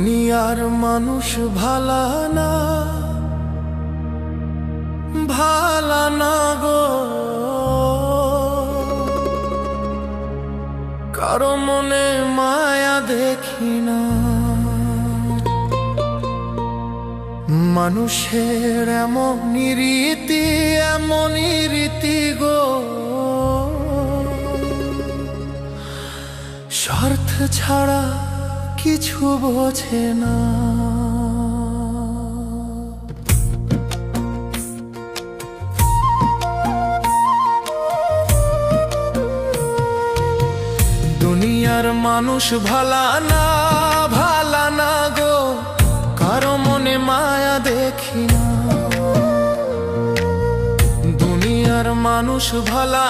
দুনিয়ার মানুষ ভালা না, ভালা না গো। কারো মনে মায়া দেখি না। মানুষের এমনই রীতি গো, স্বার্থ ছাড়া কিছু বোঝে না। দুনিয়ার মানুষ ভালা না, ভালা না গো। কারো মনে মায়া দেখি না। দুনিয়ার মানুষ ভালা